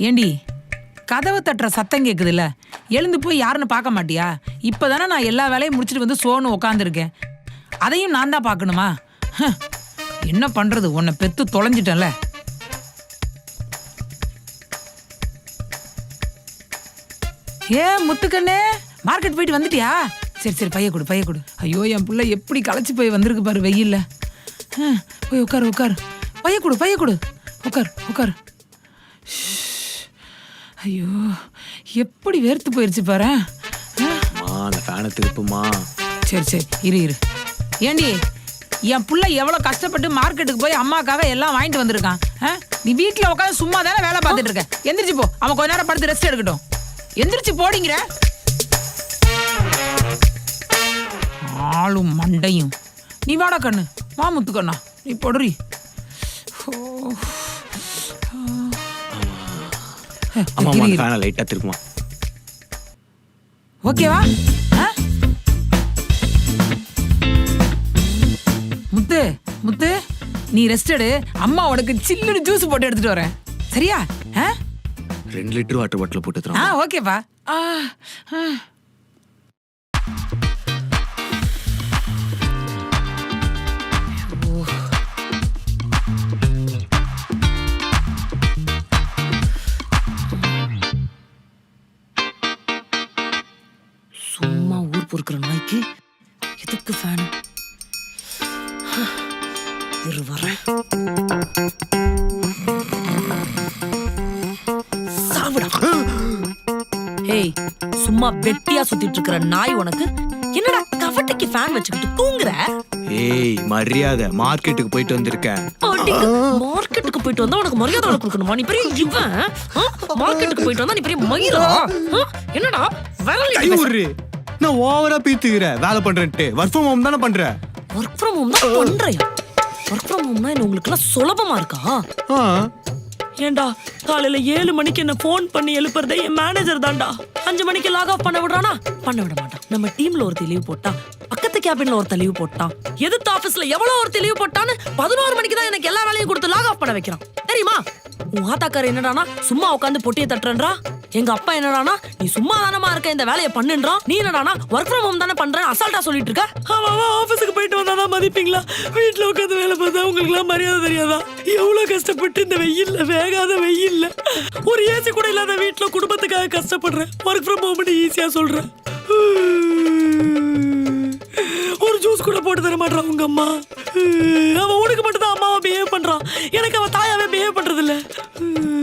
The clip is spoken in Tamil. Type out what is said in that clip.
ஏண்டி கதவை தட்டுற சத்தம் கேக்குதுல்ல, எழுந்து போய் யாருன்னு பார்க்க மாட்டியா? இப்பதானே நான் எல்லா வேலையும் முடிச்சுட்டு வந்து சோன்னு உக்காந்துருக்கேன். அதையும் நான் தான் பார்க்கணுமா? என்ன பண்றது, உன்னை பெத்து தொலைஞ்சிட்டேன்ல. முத்துக்கண்ணே, மார்க்கெட் போயிட்டு வந்துட்டியா? சரி சரி, பைய கொடு. ஐயோ, என் பிள்ளை எப்படி களைச்சி போய் வந்திருக்கு பாரு வெயில்ல. போய் உட்காரு. பைய கொடு. உட்காரு. ஐயோ, எப்படி வேர்த்து போயிருச்சு பாரு. அந்த ஃபேனை திருப்புமா. சரி இரு. ஏண்டி, என் புள்ள எவ்வளவு கஷ்டப்பட்டு மார்க்கெட்டுக்கு போய் அம்மாக்காக எல்லாம் வாங்கிட்டு வந்திருக்கான். நீ வீட்டுல உட்காந்து சும்மா தானே வேலை பார்த்துட்டு இருக்க. எந்திரிச்சு போ, அவன் கொஞ்ச நேரம் படுத்து ரெஸ்ட் எடுக்கட்டும். எந்திரிச்சு போடிங்கிற. ஆளும் மண்டையும். நீ வாடா கண்ணு, வா முத்துக்கண்ணா, நீ போடுறி. லைட்டா திருப்புமா. ஓகேவா? முத்து, நீ ரெஸ்ட் எடு. அம்மா உனக்கு சில்லுன்னு ஜூஸ் போட்டு எடுத்துட்டு வரேன். சரியா? 2 லிட்டர் வாட்டர் பாட்டில் போட்டு தரோம். ஓகேவா? சும்மா ஊர் பொறுக்கிற நாய்க்கு எதுக்கு ஃபேன்? இரு வரேன். சாவுடா. ஏய், சும்மா வெட்டியா சுத்திட்டு இருக்கிற நாய் உனக்கு என்னடா கவட்டைக்கு ஃபேன் வச்சுக்கிட்டு தூங்குற? ஏய், மரியாதை, மார்க்கெட்டுக்கு போயிட்டு வந்திருக்கேன். மார்க்கெட்டுக்கு போயிட்டு வந்தா உனக்கு மரியாதை கொடுக்கணுமா? நீ பெரிய இவன். மார்க்கெட்டுக்கு போயிட்டு வந்தா நீ பெரிய மயிரா? என்னடா வேலை? நான் ஓவரா பீத்துக்கிறேன் வேலை பண்றேன்ட்டு. ஒர்க் ஃப்ரம் ஹோம் தானே பண்ற. ஒர்க் ஃப்ரம் ஹோம் தான் பண்றியா? ஒர்க் ஃப்ரம் ஹோம்னா என்ன உங்களுக்கு எல்லாம் சுலபமா இருக்கா? ஏண்டா, காலையில 7 மணிக்கு என்ன போன் பண்ணி எழுப்புறதே என் மேனேஜர் தான்டா. 5 மணிக்கு லாக் ஆஃப் பண்ண விடுறானா? பண்ண விட மாட்டான். நம்ம டீம்ல ஒருத்தர் லீவ் போட்டா, பக்கத்து கேபின்ல ஒருத்தர் லீவ் போட்டான், எதிர்த்து ஆபீஸ்ல எவ்வளவு ஒருத்தர் லீவ் போட்டான்னு 11 மணிக்கு தான் எனக்கு எல்லா வேலையும் கொடுத்து லாக் ஆஃப் பண்ண வைக்கிறான். தெரியுமா? உன் ஆத்தாக்கார என்னடானா சும்மா உட்காந்து பொட்டியை தட்டுறா. எங்க அப்பா என்னடானா நீ சும்மா தானமா இருக்க, இந்த வேலையை பண்ணுன்றான். நீ என்னடானா ஒர்க் ஃப்ரம் ஹோம் தானே பண்றேன் அசால்ட்டா சொல்லிட்டு இருக்க. ஆபீஸுக்கு போயிட்டு வந்தாதான் மதிப்பீங்களா? வீட்டுல உட்காந்து வேலை பார்த்தா உங்களுக்கு எல்லாம் மரியாதை தெரியாதா? எவ்வளவு கஷ்டப்பட்டு இந்த வெயில்ல, வேகாத வெயில்ல, ஒரு ஏசி கூட இல்லாத வீட்டுல குடும்பத்துக்காக கஷ்டப்படுறேன். ஒர்க் ஃப்ரம் ஹோம் ஈஸியா சொல்றேன். ஒரு ஜூஸ் கூட போட்டு தர மாட்டான் உங்க அம்மா. அவன்